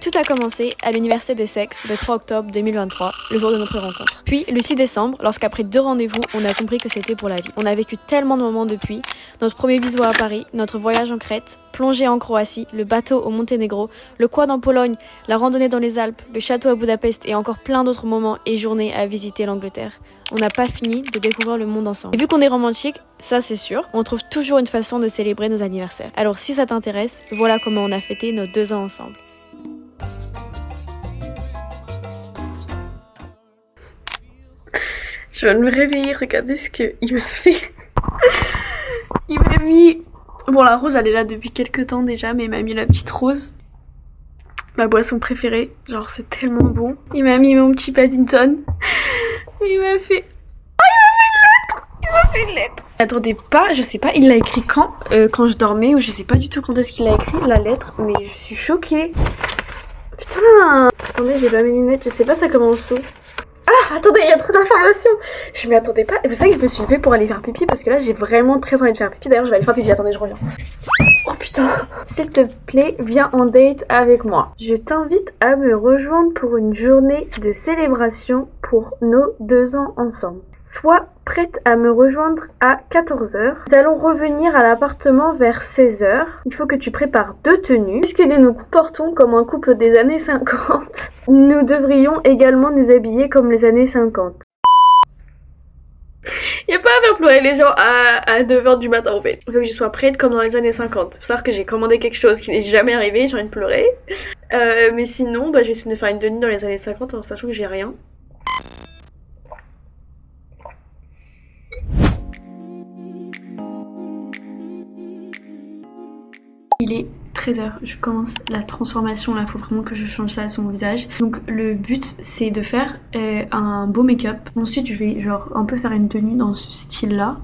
Tout a commencé à l'Université des Sexes le 3 octobre 2023, le jour de notre rencontre. Puis le 6 décembre, lorsqu'après 2 rendez-vous, on a compris que c'était pour la vie. On a vécu tellement de moments depuis, notre premier bisou à Paris, notre voyage en Crète, plongée en Croatie, le bateau au Monténégro, le quad en Pologne, la randonnée dans les Alpes, le château à Budapest et encore plein d'autres moments et journées à visiter l'Angleterre. On n'a pas fini de découvrir le monde ensemble. Et vu qu'on est romantique, ça c'est sûr, on trouve toujours une façon de célébrer nos anniversaires. Alors si ça t'intéresse, voilà comment on a fêté nos 2 ans ensemble. Je viens de me réveiller, regardez ce qu'il m'a fait. Il m'a mis... Bon, la rose elle est là depuis quelques temps déjà, mais il m'a mis la petite rose. Ma boisson préférée, genre c'est tellement bon. Il m'a mis mon petit Paddington. Et il m'a fait... Oh, il m'a fait une lettre. Attendez pas, je sais pas, il l'a écrit quand je dormais, ou je sais pas du tout quand est-ce qu'il a écrit la lettre, mais je suis choquée. Putain. Attendez, j'ai pas mes lunettes, je sais pas ça commence où. Ah, attendez, il y a trop d'informations. Je m'y attendais pas. Et vous savez que je me suis levée pour aller faire pipi parce que là j'ai vraiment très envie de faire pipi. D'ailleurs je vais aller faire pipi, attendez je reviens. Oh putain. S'il te plaît, viens en date avec moi. Je t'invite à me rejoindre pour une journée de célébration pour nos 2 ans ensemble. Sois prête à me rejoindre à 14h. Nous allons revenir à l'appartement vers 16h. Il faut que tu prépares 2 tenues. Puisque nous nous comportons comme un couple des années 50, nous devrions également nous habiller comme les années 50. Y'a pas à faire pleurer les gens à 9h du matin en fait. Il faut que je sois prête comme dans les années 50. Faut savoir que j'ai commandé quelque chose qui n'est jamais arrivé, j'ai envie de pleurer. Mais sinon, je vais essayer de faire une tenue dans les années 50 en sachant que j'ai rien. Il est 13h, je commence la transformation là, faut vraiment que je change ça à son visage. Donc le but c'est de faire un beau make-up. Ensuite je vais genre un peu faire une tenue dans ce style là.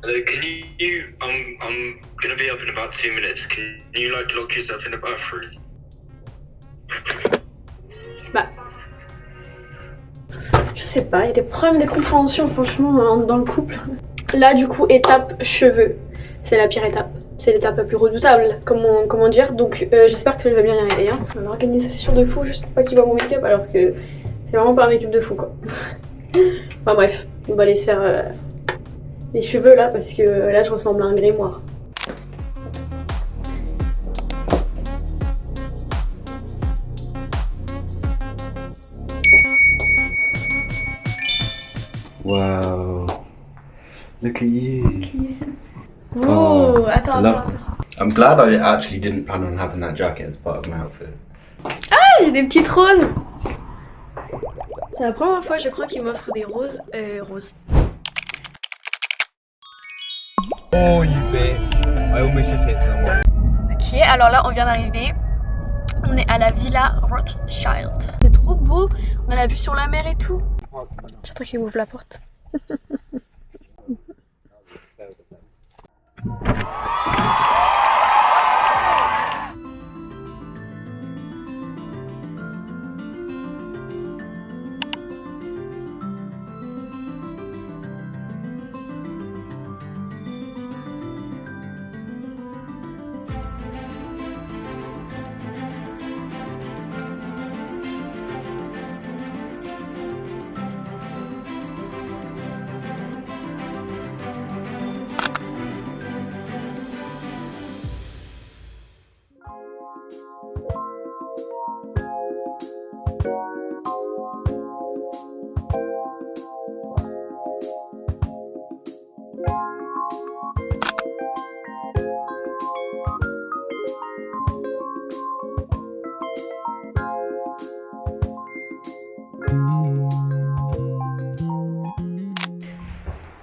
Hello, can you, I'm gonna be up in about 2 minutes. Can you like lock yourself in the bathroom? Je sais pas, il y a des problèmes de compréhension franchement dans le couple. Là du coup, étape cheveux. C'est la pire étape. C'est l'étape la plus redoutable, comment dire. Donc j'espère que je vais bien y arriver. Hein. Une organisation de fou juste pour pas qu'il voit mon make-up alors que c'est vraiment pas un make-up de fou quoi. Enfin bref, on va aller se faire les cheveux là parce que là je ressemble à un grimoire. Wow. Look at you. Oh, attends. I'm glad I actually didn't plan on having that jacket as part of my outfit. Ah, j'ai des petites roses. C'est la première fois je crois qu'il m'offre des roses roses. Oh, you bitch. I almost just hit someone. Ok, alors là on vient d'arriver. On est à la Villa Rothschild. C'est trop beau, on a la vue sur la mer et tout. Surtout qu'il ouvre la porte.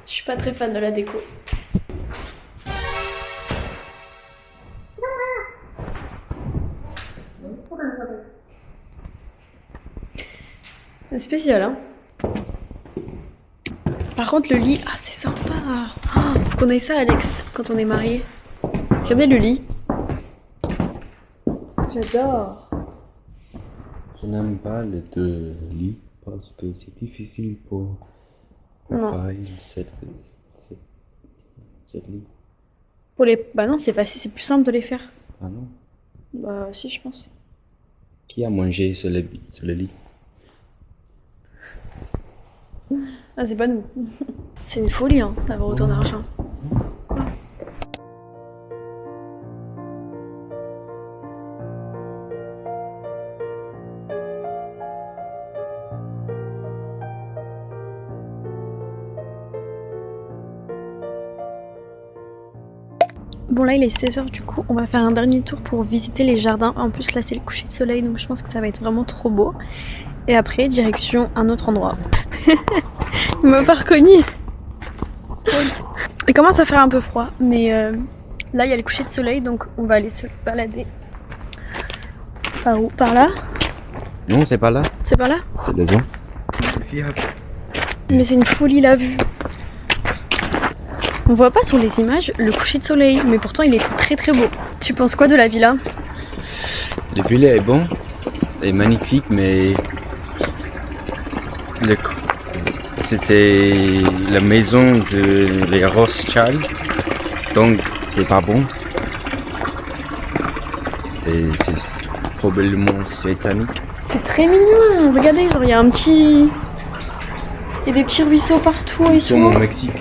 Je suis pas très fan de la déco. C'est spécial, hein. Par contre, le lit, ah, c'est sympa. Oh, faut qu'on aille ça, Alex, quand on est mariés. Regardez le lit. J'adore. Je n'aime pas les deux lits parce que c'est difficile pour Non. préparer cette lit. Pour les... Bah non, c'est facile, c'est plus simple de les faire. Ah non. Bah si, je pense. Qui a mangé sur le lit? Ah, c'est pas nous. C'est une folie, hein, d'avoir autant d'argent. Quoi? Bon là il est 16h du coup, on va faire un dernier tour pour visiter les jardins. En plus là c'est le coucher de soleil donc je pense que ça va être vraiment trop beau. Et après direction un autre endroit. Il m'a pas reconnu. Il commence à faire un peu froid mais là il y a le coucher de soleil donc on va aller se balader. Par où? Par là? Non, c'est pas là. C'est par là? C'est devant. Mais c'est une folie la vue. On voit pas sur les images le coucher de soleil, mais pourtant il est très très beau. Tu penses quoi de la villa? Le villa est bon, est magnifique, mais c'était la maison de les Rothschild, donc c'est pas bon. Et c'est probablement satanique. C'est très mignon, regardez, genre il y a un petit... Il y a des petits ruisseaux partout et Sur tout. au Mexique.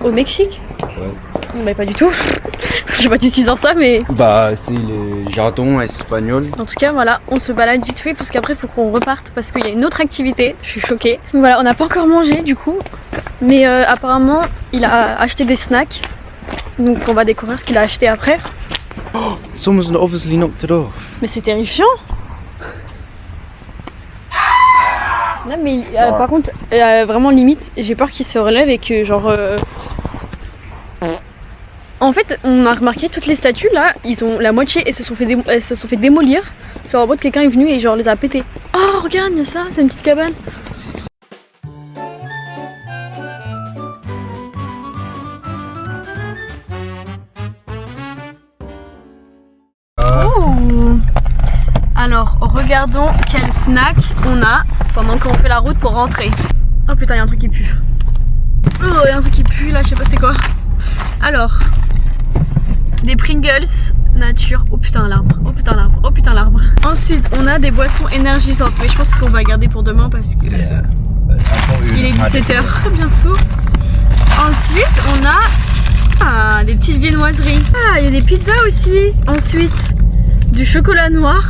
Au Mexique? Ouais. Bah pas du tout. Je sais pas du tout sur ça mais... Bah c'est le jardin espagnol. En tout cas voilà, on se balade vite fait parce qu'après il faut qu'on reparte parce qu'il y a une autre activité. Je suis choquée. Voilà, on n'a pas encore mangé du coup. Mais apparemment il a acheté des snacks. Donc on va découvrir ce qu'il a acheté après. Someone's obviously knocked it off. Mais c'est terrifiant. Non mais par contre, vraiment limite, j'ai peur qu'il se relève et que genre... En fait, on a remarqué toutes les statues là, ils ont la moitié elles se sont fait démolir. Genre en mode quelqu'un est venu et genre les a pété. Oh regarde, il y a ça, c'est une petite cabane. Oh. Alors regardons quel snack on a pendant qu'on fait la route pour rentrer. Oh putain, il y a un truc qui pue. Oh, il y a un truc qui pue là, je sais pas c'est quoi. Alors, des Pringles nature. Oh putain l'arbre, oh putain l'arbre, oh putain l'arbre. Ensuite on a des boissons énergisantes, mais je pense qu'on va garder pour demain parce que il est 17h bientôt. Ensuite on a des petites viennoiseries. Ah, il y a des pizzas aussi. Ensuite du chocolat noir.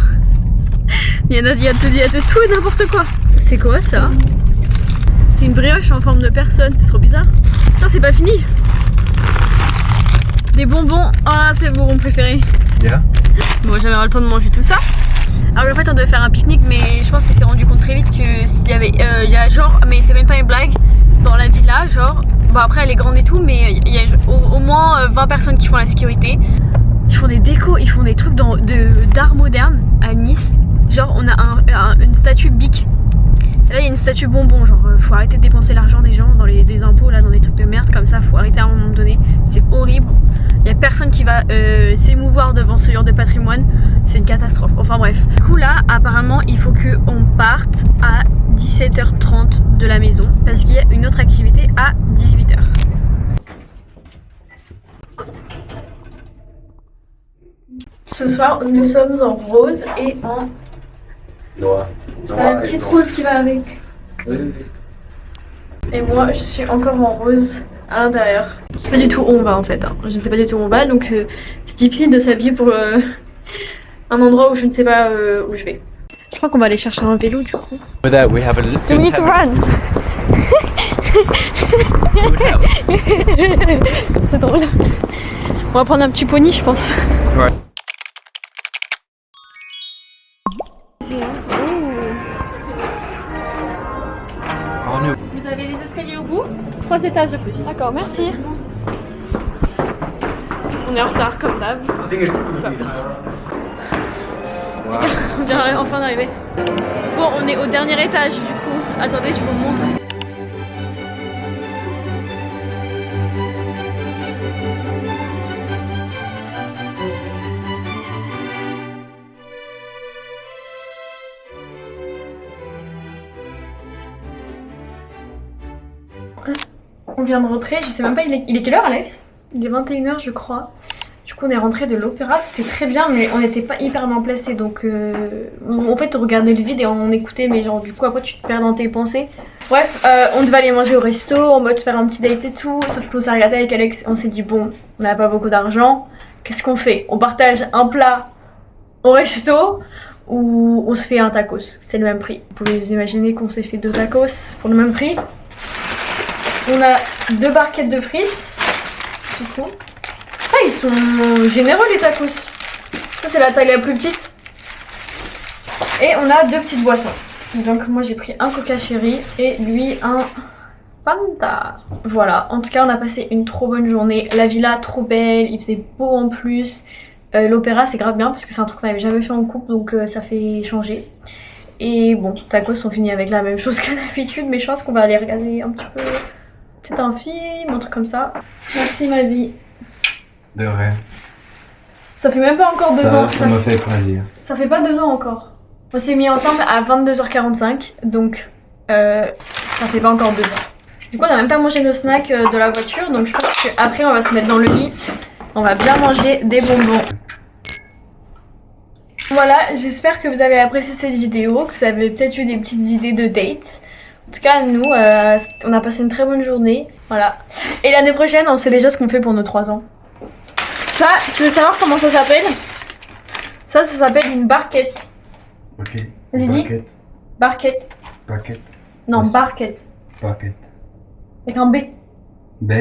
Il y a de tout et n'importe quoi. C'est quoi ça? C'est une brioche en forme de personne, c'est trop bizarre. Putain, c'est pas fini. Des bonbons, ah c'est mon bonbon préféré. Yeah. Bon, j'avais pas le temps de manger tout ça. Alors en fait on devait faire un pique-nique mais je pense qu'il s'est rendu compte très vite que s'il y avait, il y a genre, mais c'est même pas une blague, dans la villa genre, bon après elle est grande et tout mais il y a au moins 20 personnes qui font la sécurité. Ils font des décos, ils font des trucs d'art moderne à Nice. Genre on a une statue Bic. Et là il y a une statue bonbon, genre faut arrêter de dépenser l'argent des gens dans des impôts là, dans des trucs de merde comme ça, faut arrêter à un moment donné, c'est horrible. Il y a personne qui va s'émouvoir devant ce genre de patrimoine, c'est une catastrophe. Enfin bref. Du coup là apparemment il faut qu'on parte à 17h30 de la maison parce qu'il y a une autre activité à 18h. Ce soir nous sommes en rose et en... Noir. la petite rose qui va avec. Et moi je suis encore en rose à l'intérieur. Je sais pas du tout où on va en fait, hein. Je sais pas du tout où on va donc c'est difficile de s'habiller pour un endroit où je ne sais pas où je vais. Je crois qu'on va aller chercher un vélo du coup. With that, we have a Do we need to run? C'est drôle. On va prendre un petit pony je pense. Ouais. Vous avez les escaliers au bout, 3 étages de plus. D'accord, merci. On est en retard comme d'hab. C'est pas possible. On vient enfin d'arriver. Bon, on est au dernier étage du coup. Attendez, je vous montre. On vient de rentrer, je sais même pas, il est quelle heure Alex? Il est 21h je crois. Du coup on est rentré de l'opéra, c'était très bien mais on n'était pas hyper bien placés donc en fait on regardait le vide et on écoutait mais genre du coup après tu te perds dans tes pensées. Bref, on devait aller manger au resto en mode faire un petit date et tout, sauf qu'on s'est regardé avec Alex, on s'est dit bon, on n'a pas beaucoup d'argent, qu'est-ce qu'on fait? On partage un plat au resto ou on se fait un tacos, c'est le même prix. Vous pouvez vous imaginer qu'on s'est fait 2 tacos pour le même prix. On a 2 barquettes de frites, du coup. Ah, ils sont généreux les tacos. Ça c'est la taille la plus petite. Et on a 2 petites boissons. Donc moi j'ai pris un Coca Cherry et lui un Fanta. Voilà, en tout cas on a passé une trop bonne journée. La villa trop belle, il faisait beau en plus. L'opéra c'est grave bien parce que c'est un truc qu'on n'avait jamais fait en couple donc ça fait changer. Et bon, tacos on finit avec la même chose que d'habitude mais je pense qu'on va aller regarder un petit peu... C'est un film, un truc comme ça. Merci ma vie. De rien. Ça fait même pas encore 2 ans. Ça me fait plaisir. Ça fait pas 2 ans encore. On s'est mis ensemble à 22h45, donc ça fait pas encore 2 ans. Du coup on a même pas mangé nos snacks de la voiture, donc je pense qu'après on va se mettre dans le lit. On va bien manger des bonbons. Voilà, j'espère que vous avez apprécié cette vidéo, que vous avez peut-être eu des petites idées de date. En tout cas, nous, on a passé une très bonne journée. Voilà. Et l'année prochaine, on sait déjà ce qu'on fait pour nos 3 ans. Ça, tu veux savoir comment ça s'appelle? Ça s'appelle une barquette. Ok. Vas-y, dis. Barquette. Barquette. Non, Yes. barquette. Barquette. Avec un B. B.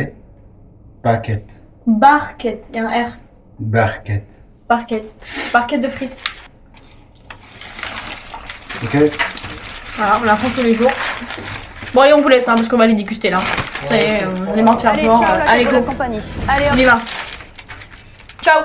Barquette. Barquette. Il y a un R. Barquette. Barquette. Barquette de frites. Ok. Voilà, on la prend tous les jours. Bon, et on vous laisse, hein, parce qu'on va les déguster là. Ça y est, on les mange Allez, fort. ciao, la Allez, Coca go. compagnie. Allez, On y va. Ciao.